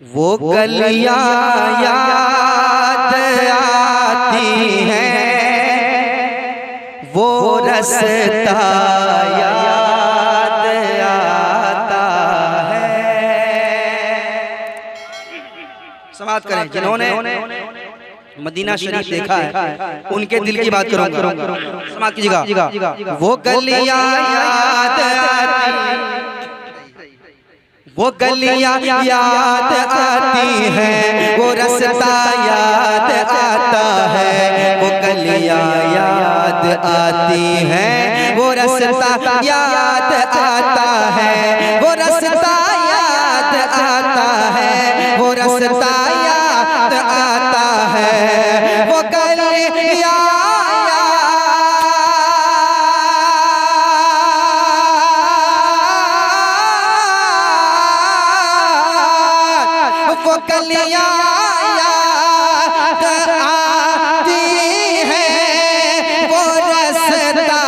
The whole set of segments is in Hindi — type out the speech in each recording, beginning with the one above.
वो गलियां याद आती हैं, वो रास्ता याद आता है। समाप्त करें। जिन्होंने मदीना शरीफ देखा है उनके दिल की बात करूंगा। समाप्त कीजिएगा। वो गलियां याद आती, वो गलियां याद आती हैं, वो रास्ता याद आता है। वो गलियां याद आती हैं, वो रास्ता याद आता है। वो रास्ता याद आता है, वो रास्ता याद आता है। वो गलियां गलियां याद आती हैं, वो रास्ता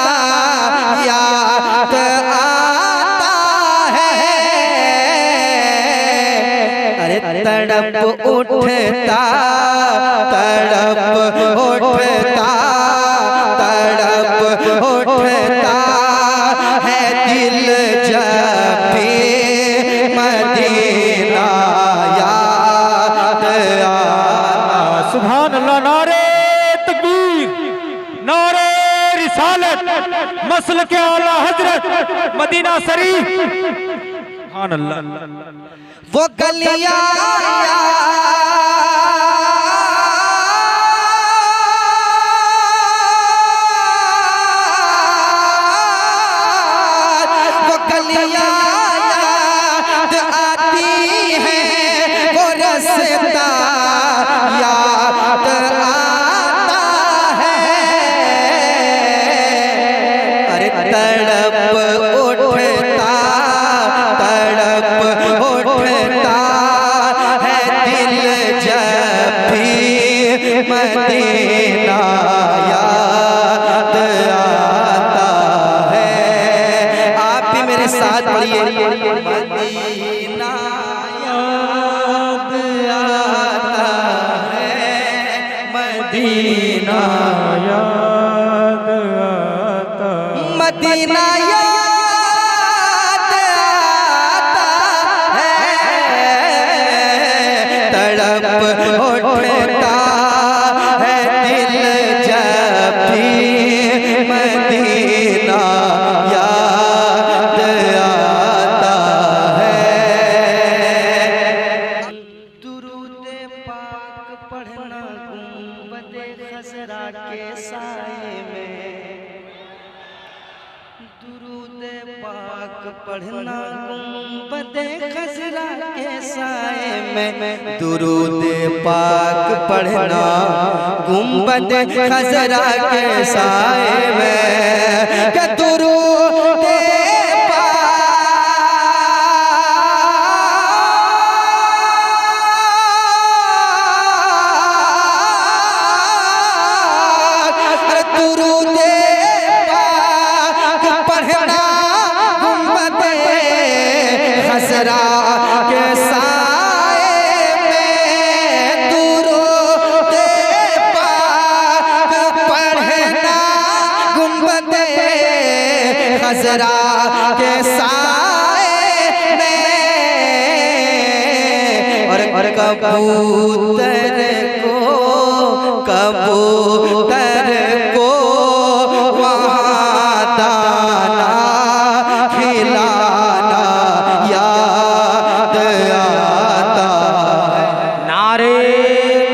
याद आता है। अरे तड़प उठता, तड़प उठता, तड़प उठता है दिल जब भी मदीना सुभान अल्लाह। नारे तकबीर, नारे रिसालत, मसलक आला हजरत मदीना शरीफ। सुभान अल्लाह। वो गलियां मदीना याद आता है। आप भी मेरे साथ पढ़िए। मदीना याद आता है, मदीना याद आता, मदीना याद आता है। तड़प उठता मदीना याद आता है। दुरूद पाक पढ़ना गुंबदे खजरा के साए में, दुरूद पाक पढ़ना गुंबदे खजरा के साए में। दुरूद पाक पढ़ना गुंबदे खजरा के साए में। कि दुरूद पाक, दुरूद पाक पढ़ना गुंबदे खजरा के साए में। दुरूद पाक पढ़ना गुंबदे खजरा के साए में। और कबूतर को वहाँ दाना खिलाना याद आता है। नारे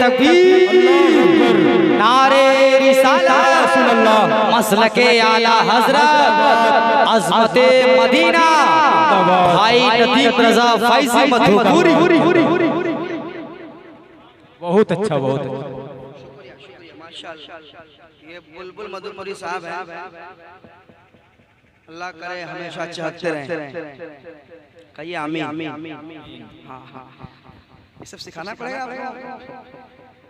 तकबीर, नारे रिसालत, मसलके आला हजरत अज़मते मदीना भाई नदीम रज़ा फैज़ी मधुपुरी। बहुत अच्छा, बहुत अच्छा। शुक्रिया माशाअल्लाह। ये बुलबुल मधुपुरी साहब हैं। अल्लाह करे हमेशा चाहते रहें। कहिए आमीन। हाँ हाँ हाँ, ये सब सिखाना पड़ेगा आपको।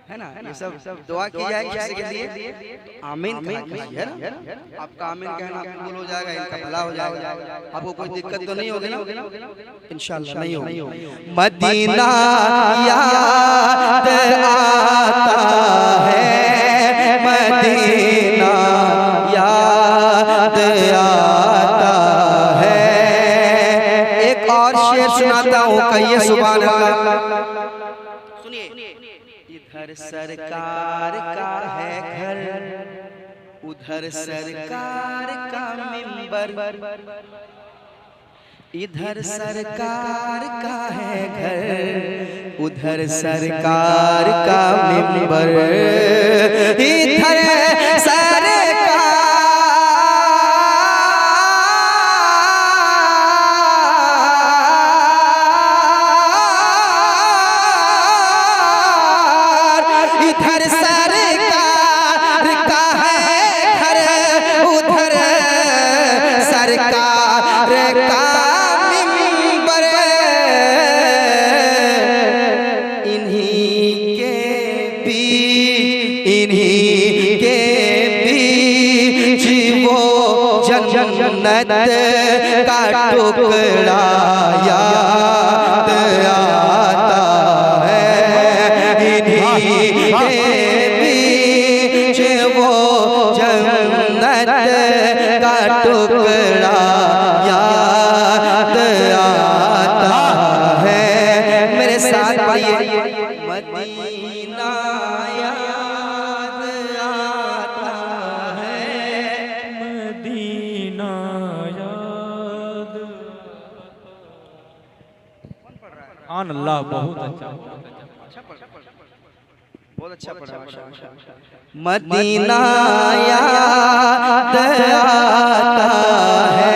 है ना, ये सब दुआ की जाए किसी के लिए, आमीन है ना। आपका आमीन कहना कबूल हो जाएगा, इनका भला हो जाएगा, आपको कोई दिक्कत तो नहीं होगी ना, इंशाल्लाह नहीं होगी। मदीना याद आता है, मदीना याद आता है। एक और शेर सुनाता हूँ, कहिए सुभान अल्लाह। सुनिए, इधर सरकार का है घर, उधर सरकार का मिंबर, इधर सरकार का है घर, उधर सरकार का मिंबर, इधर जन्नत का टुकड़ा याद आता है, इन्हीं के बीच वो जन्नत का टुकड़ा याद आता है। मेरे साथ पढ़िए, मदीना याद आता है, मदीना याद। सुभान अल्लाह, बहुत अच्छा, बहुत अच्छा पढ़ा। मदीना याद आता है,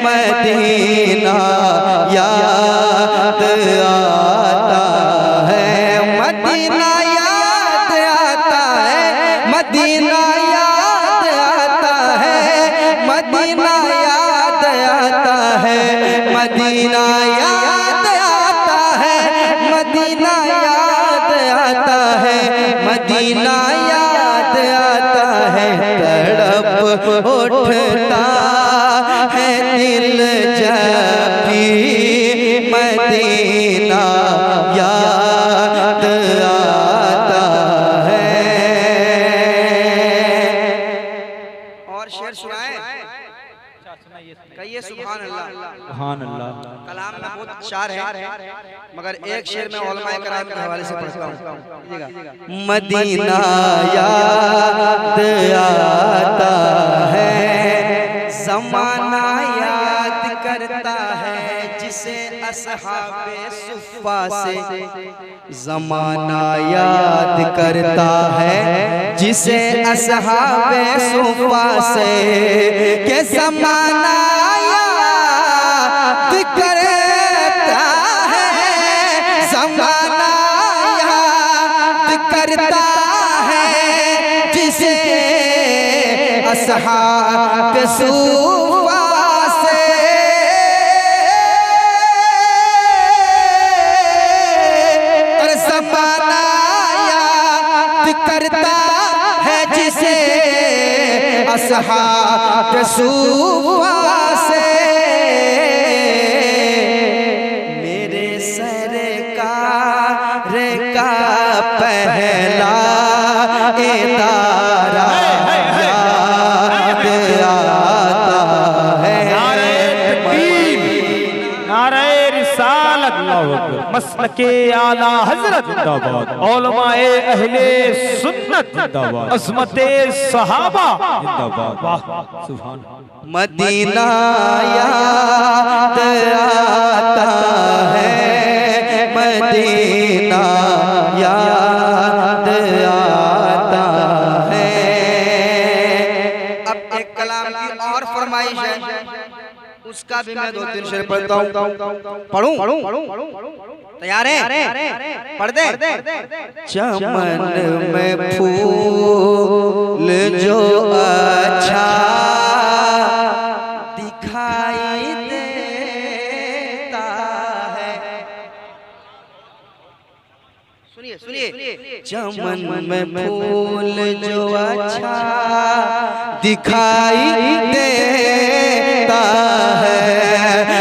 मदीना याद आता है, मदीना याद आता है, मदीना याद आता है, मदीना याद आता है, मदीना याद आता है, मदीना याद आता है, मदीना याद आता है। तड़प उठता है दिल जब भी मदीना याद आता है। और शेर सुनाए, कहिए सुभान अल्लाह। सुभान अल्लाह। कलाम में बहुत शार है, मगर एक शेर में उलमाए कराम के हवाले से पढ़ता हूँ। मदीना याद आता है, ज़माना याद करता है जिसे असहाबे सुफ़ा से, ज़माना याद करता है जिसे असहाबे सुफ़ा से, के ज़माना याद करता है, ज़माना याद करता है जिसे असहाबे सुफ़ा से, और ज़माना याद करता है जिसे असहाबे सुफ़ा से। मेरे सरकार का पहला इतारा याद आता है, नारे रिसालत, मसलके आला हजरत जिंदाबाद, उलमाए अहले सुन्नत जिंदाबाद, अज़मते सहाबा जिंदाबाद। वाह सुभान। मदीना याद आता है, मदीना याद आता है। अब एक कलाम की और फरमाइश है, उसका भी मैं 2-3 शेर पढ़ता हूँ। पढ़ूं? तैयार है? पढ़ दे। चमन में फूल जो अच्छा दिखाई देता है, सुनिए सुनिए। चमन में फूल जो अच्छा दिखाई देता है,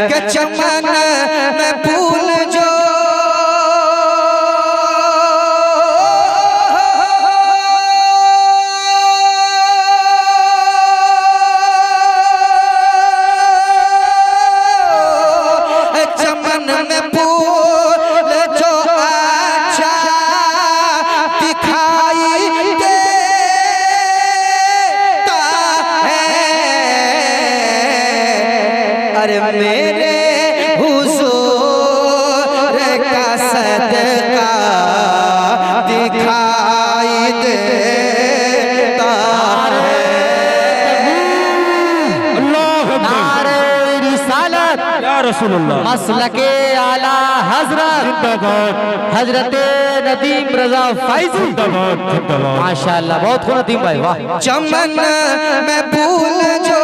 कि चमन में फूल जो मेरे हुजूर का सदका दिखाई देता है। नारे रिसालत या रसूलुल्लाह, मसलके आला हजरत हजरत नदीम रजा फैजी माशाअल्लाह। बहुत खूब नदीम भाई, वाह। चमन में फूल जो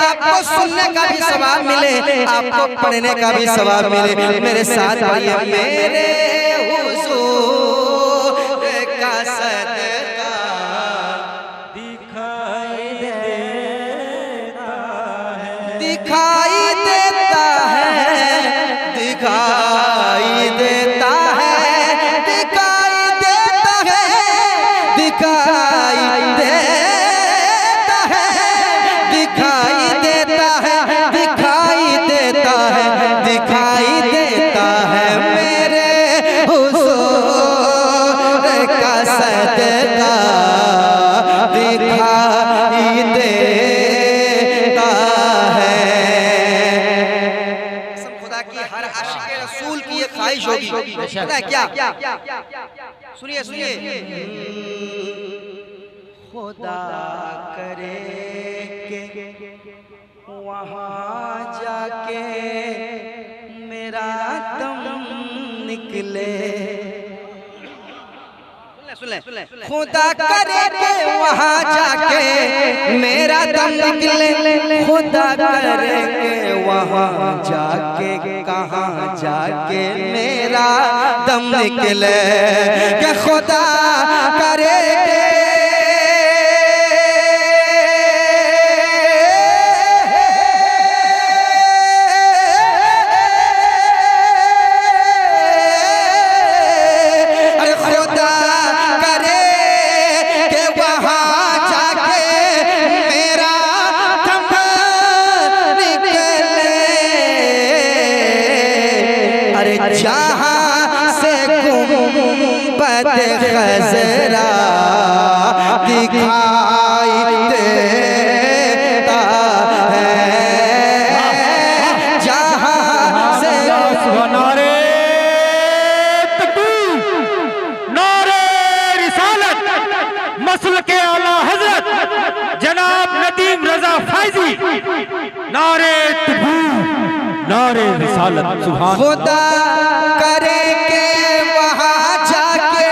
आपको सुनने का भी सवाब मिले, आपको पढ़ने का भी सवाब मिले। मेरे साथ पढ़िए, मेरे हुजूर का सदका दिखाई देता है, दिखाई देता है, दिखाई देता है, दिखाई देता है, दिखाई देता पता है क्या? सुनिए सुनिए। खुदा करे के वहाँ जाके मेरा दम निकले। सुन ले। खुदा करे के वहाँ जाके मेरा दम निकले, खुदा करे के वहाँ जाके कहाँ जाके मेरा दम निकले, कि खुदा करे के जहाँ से गुंबद खज़रा दिखाई देता है, जहाँ से नारे तकबीर, नारे रिसालत, मसलके आला हजरत जनाब नदीम रजा फैजी, नारे तकबीर, नारे रिसालत। सुभान खुदा करे के वहाँ जाके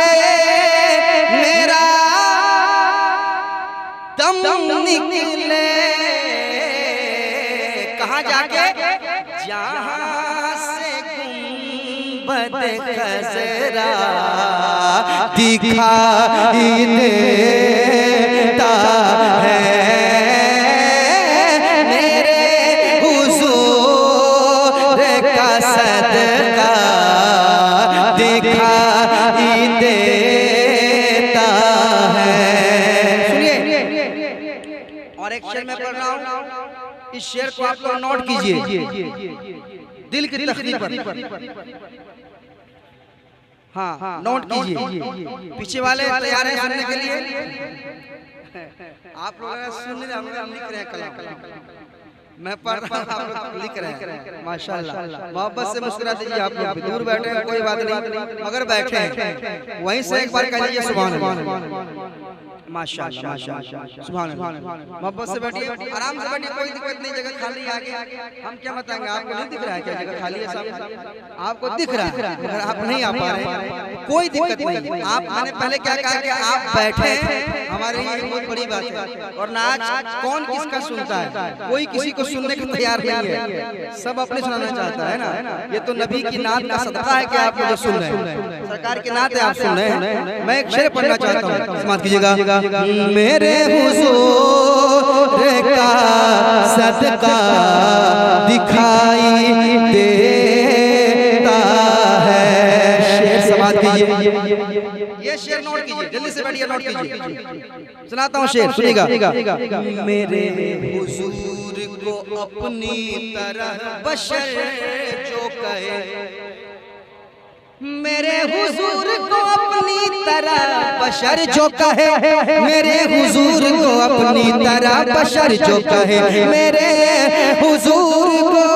मेरा दम निकले, कहाँ जाके? जहाँ से गुंबद खज़रा दिखाई देता है, सदका दिखाई देता है। सुनिए, और एक शेर में पढ़ रहा हूँ, इस शेर को आप लोग नोट कीजिए दिल की तख्ती पर। हाँ नोट कीजिए। पीछे वाले तैयार हैं सुनने के लिए? आप लोग सुन रहे हैं, हम लिख रहे हैं कलम, मैं पढ़ रहा हूँ, आप लोग लिख रहे हैं। माशाल्लाह, मोहब्बत से मुस्कुरा दीजिए। आप लोग दूर बैठे हैं कोई बात नहीं, मगर बैठे हैं वहीं से एक बार कह लीजिए सुभान अल्लाह। माशाल्लाह माशाल्लाह, सुभान अल्लाह। मोहब्बत से बैठिए, आराम से बैठिए, कोई दिक्कत नहीं। जगह खाली है आगे, हम क्या बताएंगे? आपको नहीं दिख रहा है क्या जगह खाली है? सामने आपको दिख रहा है, मगर आप नहीं आ पा रहे, कोई दिक्कत नहीं। आप, मैंने पहले क्या कहा कि आप बैठे हैं, हमारे लिए बहुत बड़ी बात है। और नाच कौन किसका सुनता है? कोई किसी को सुनने को तैयार नहीं है, सब अपने सुनाना चाहता है ना। ये तो नबी की नात का सदका है कि आप मुझे सुन रहे हैं, सरकार की नात है, आप सुन रहे हैं। मैं एक शेर पढ़ना चाहता हूँ, समाप्त कीजिएगा। मेरे हुजूर का सदका दिखाई देता है। शेर समाप्त कीजिए, ये शेर नोट कीजिए, जल्दी से बैठिए, नोट कीजिए। सुनाता हूँ शेर, सुनिएगा। मेरे हुजूर को अपनी तरह बशर जो कहे, मेरे हुजूर को अपनी तरह बशर जो कहे, मेरे हुजूर को अपनी तरह बशर जो कहे, मेरे हुजूर को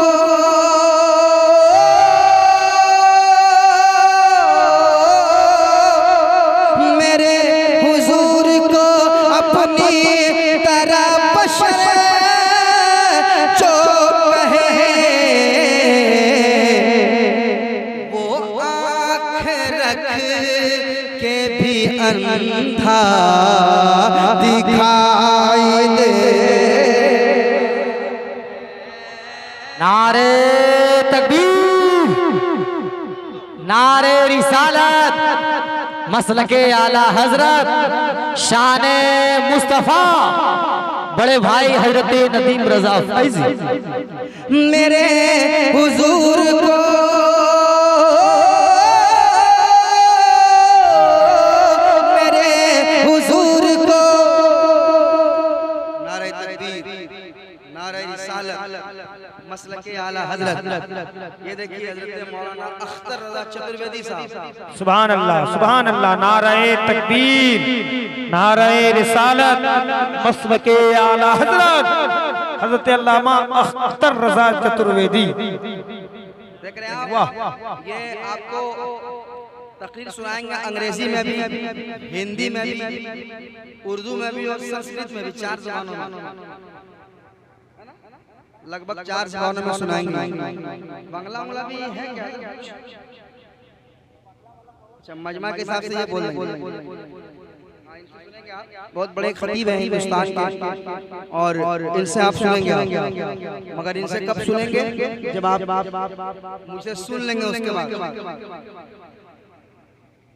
अंधा दिखाई दे। नारे तकबीर, नारे रिसालत, मसलके आला हजरत, शाने मुस्तफा बड़े भाई हजरत नदीम रजा फैजी। मेरे हुजूर को मसलके आला हजरत, ये देखिए हजरत मौलाना अख्तर रजा चतुर्वेदी साहब। सुभान अल्लाह, सुभान अल्लाह। नारे तकबीर, नारे रिसालत, मसलके आला हजरत हजरत अल्लामा अख्तर रजा चतुर्वेदी। देख रहे हैं आप, ये आपको तकरीर सुनाएंगे अंग्रेजी में भी, हिंदी में भी, उर्दू में भी और संस्कृत में भी, 4 ज़बानों में, लगभग 4 ज़बानों में सुनाएंगे। बांग्ला भी है क्या? अच्छा, मजमा के हिसाब से ये बोल रहे हैं। बहुत बड़े खतीब हैं हिंदुस्तान के, और इनसे आप सुनेंगे, मगर इनसे कब सुनेंगे? जब आप मुझसे सुन लेंगे उसके बाद।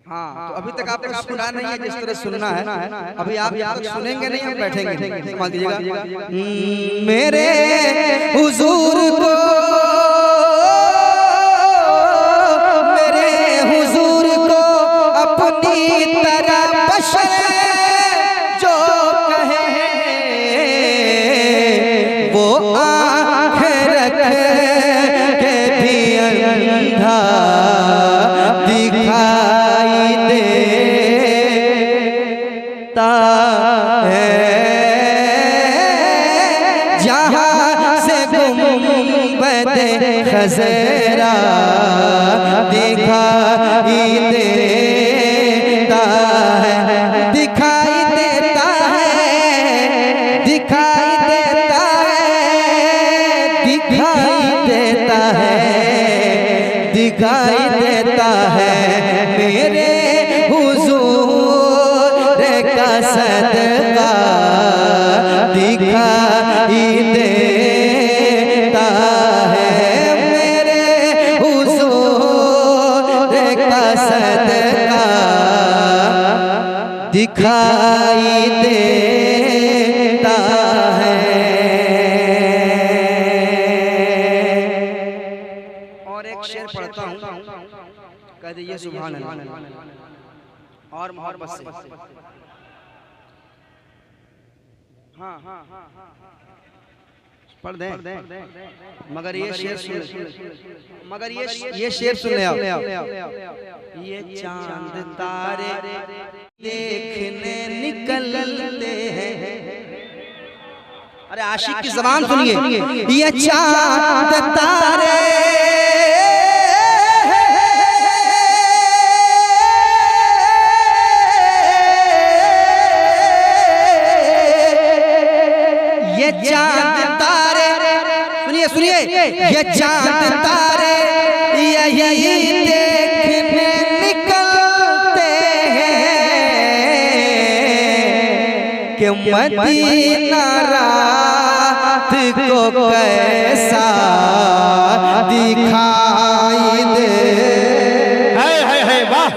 हाँ, तो अभी तक आपको सुना नहीं है जिस तरह सुनना है। अभी आप सुनेंगे नहीं, हम बैठेंगे। मान लीजिएगा, मेरे हुजूर को, मेरे हुजूर को अपनी तरह बशर जो कहे, वो आँख रख के भी अंधा दिखाई देता है। जहाँ से गुंबद खज़रा दिखाई देता है, दिखाई देता है, दिखाई देता है, दिखाई देता है, दिखाई देता है। मेरे हुजूर का सदका दिखाई देता है, मेरे हुजूर का सदका दिखाई देता है। और एक शेर पढ़ता हूँ, कह दीजिए सुभान अल्लाह। और मोहब्बत से, हाँ हाँ हाँ हाँ, पढ़ दें मगर ये शेर सुन, मगर ये शेर सुने आप। ये चांद तारे देखने निकलते हैं। अरे आशिक की ज़बान सुनिए। ये चांद तारे चांद तारे सुनिए सुनिए, ये चांद तारे यही देखने निकलते हैं कि मदीना रात को कैसा दिखाई दे। है वाह,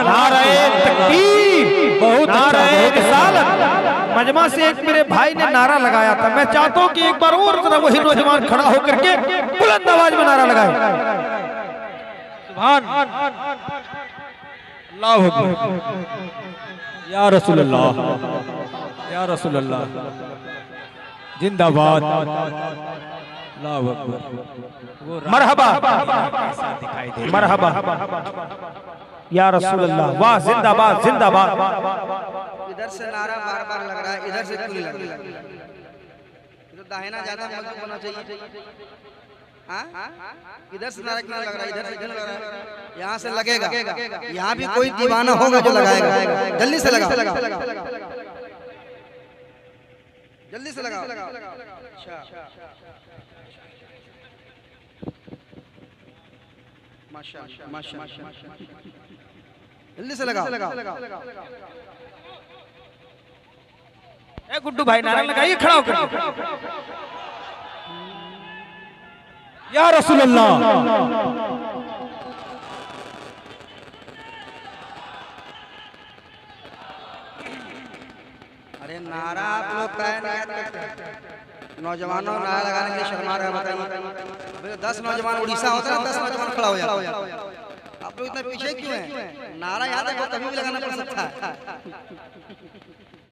नारे तकबीर, बहुत नारे रिसालत। मजमा से एक मेरे भाई ने नारा लगाया था, मैं चाहता हूं कि एक बार और जरा वही नौजवान खड़ा होकर के बुलंद आवाज में नारा लगाए। सुभान अल्लाह या रसूल अल्लाह, या रसूल अल्लाह, जिंदाबाद, अल्लाहु अकबर, मरहबा मरहबा या रसूल अल्लाह, वाह, जिंदाबाद जिंदाबाद। इधर से नारा बार बार लग रहा है, इधर से क्यों लग रहा है? इधर दाहिना ज्यादा मजबूत होना चाहिए। हाँ, इधर से नारा क्यों लग रहा है, इधर से क्यों लग रहा है? यहाँ से लगेगा, यहाँ भी कोई दीवाना होगा जो लगाएगा। जल्दी से लगा, जल्दी से लगा। अच्छा, माशाअल्लाह माशाअल्लाह, जल्दी से लगा। ए गुड्डू भाई नारा लगाइए खड़ा होकर, या रसूल अल्लाह। अरे नारा आप लोग काहे नहीं करते? नौजवानों नारा लगाने के लिए शर्मा रहे, बताइए। 10 नौजवान उड़ीसा होता है, 10 नौजवान खड़ा हो जाता। आप लोग इतने पीछे क्यों हैं? नारा याद है, कभी भी लगाना पड़ सकता है।